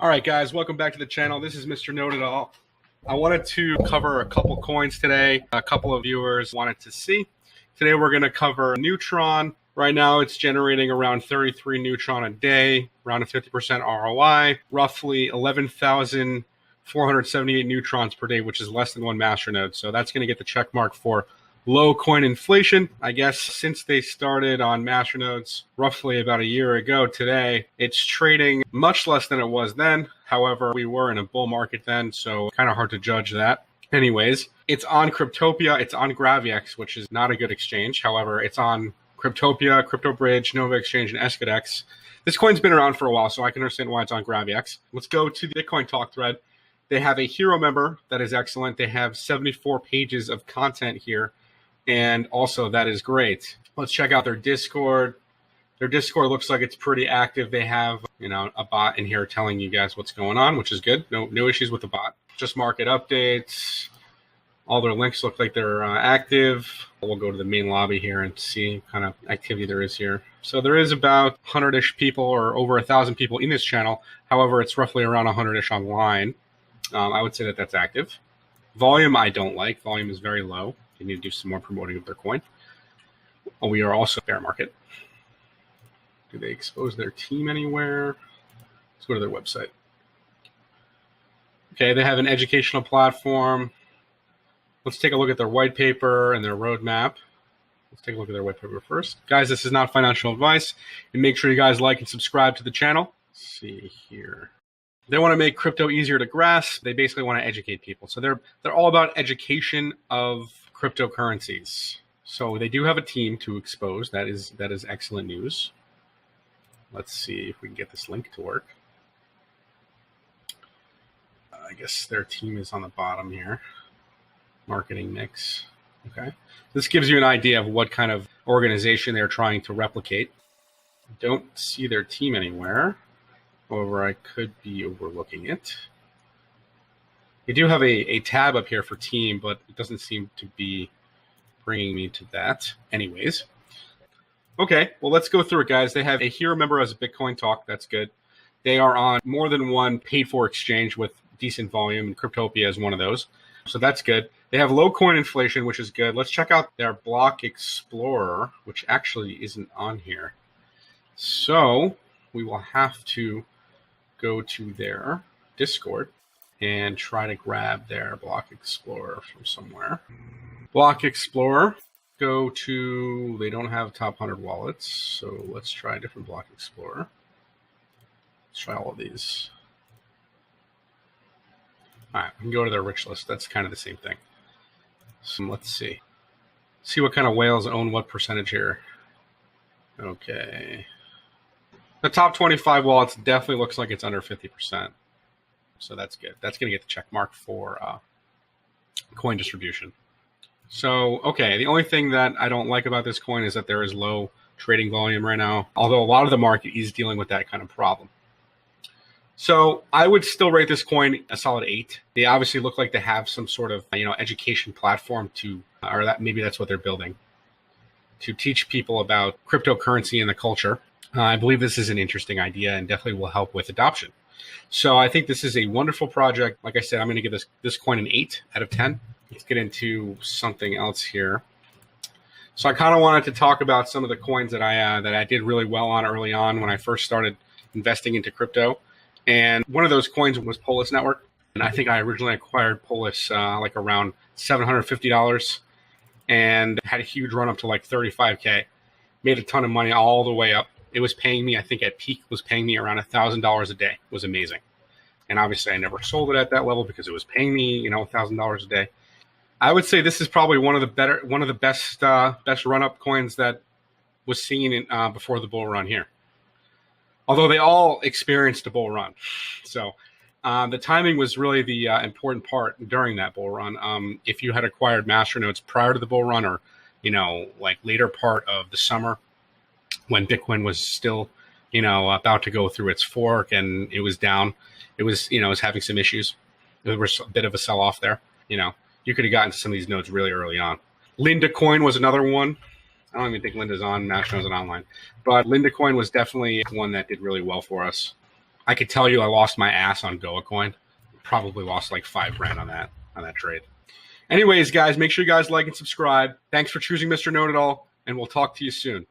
All right, guys, welcome back to the channel. This is Mr. Know It All. I wanted to cover a couple coins today. A couple of viewers wanted to see. Today we're going to cover Neutron. Right now it's generating around 33 Neutron a day, around a 50% ROI, roughly 11,478 Neutrons per day, which is less than one Masternode. So that's going to get the check mark for low coin inflation. I guess since they started on Masternodes roughly about a year ago today, it's trading much less than it was then. However, we were in a bull market then, so kind of hard to judge that. Anyways, it's on Cryptopia, it's on Graviex, which is not a good exchange. However, it's on Cryptopia, CryptoBridge, Nova Exchange, and Escadex. This coin's been around for a while, so I can understand why it's on Graviex. Let's go to the Bitcoin Talk thread. They have a hero member that is excellent. They have 74 pages of content here. And also, that is great. Let's check out their Discord. Their Discord looks like it's pretty active. They have, a bot in here telling you guys what's going on, which is good. No issues with the bot. Just market updates. All their links look like they're active. We'll go to the main lobby here and see what kind of activity there is here. So there is about 100-ish people or over 1,000 people in this channel. However, it's roughly around 100-ish online. I would say that that's active. Volume I don't like. Volume is very low. They need to do some more promoting of their coin. We are also bear market. Do they expose their team anywhere? Let's go to their website. Okay, they have an educational platform. Let's take a look at their white paper and their roadmap. Let's take a look at their white paper first. Guys, this is not financial advice. And make sure you guys like and subscribe to the channel. Let's see here. They want to make crypto easier to grasp. They basically want to educate people. So they're all about education of cryptocurrencies. So they do have a team to expose. That is excellent news. Let's see if we can get this link to work. I guess their team is on the bottom here. Marketing mix. Okay. This gives you an idea of what kind of organization they're trying to replicate. Don't see their team anywhere. However, I could be overlooking it. You do have a tab up here for team, but it doesn't seem to be bringing me to that. Anyways. Okay, well, let's go through it, guys. They have a hero member as a Bitcoin Talk. That's good. They are on more than one paid-for exchange with decent volume, and Cryptopia is one of those. So that's good. They have low coin inflation, which is good. Let's check out their Block Explorer, which actually isn't on here. So we will have to go to their Discord and try to grab their Block Explorer from somewhere. Block Explorer, go to, they don't have top 100 wallets, so let's try a different Block Explorer. Let's try all of these. All right, we can go to their rich list. That's kind of the same thing. So let's see. See what kind of whales own what percentage here. Okay. The top 25 wallets definitely looks like it's under 50%. So that's good. That's going to get the check mark for coin distribution. So, okay, the only thing that I don't like about this coin is that there is low trading volume right now, although a lot of the market is dealing with that kind of problem. So I would still rate this coin a solid 8. They obviously look like they have some sort of, education platform to, or that maybe that's what they're building, to teach people about cryptocurrency and the culture. I believe this is an interesting idea and definitely will help with adoption. So I think this is a wonderful project. Like I said, I'm going to give this coin an 8 out of 10. Let's get into something else here. So I kind of wanted to talk about some of the coins that I did really well on early on when I first started investing into crypto. And one of those coins was Polis Network. And I think I originally acquired Polis like around $750 and had a huge run up to like 35K. Made a ton of money all the way up. It was paying me, I think at peak, was paying me around $1,000 a day. It was amazing. And obviously I never sold it at that level because it was paying me, $1,000 a day. I would say this is probably one of the best run-up coins that was seen before the bull run here. Although they all experienced a bull run. So the timing was really the important part during that bull run. If you had acquired Masternodes prior to the bull run or, like later part of the summer when Bitcoin was still, about to go through its fork and it was down, it was having some issues. There was a bit of a sell-off there, You could have gotten to some of these nodes really early on. Linda Coin was another one. I don't even think Linda's on Masternodes and online. But Linda Coin was definitely one that did really well for us. I could tell you I lost my ass on Goa coin. Probably lost like $5 grand on that trade. Anyways, guys, make sure you guys like and subscribe. Thanks for choosing Mr. Know It All, and we'll talk to you soon.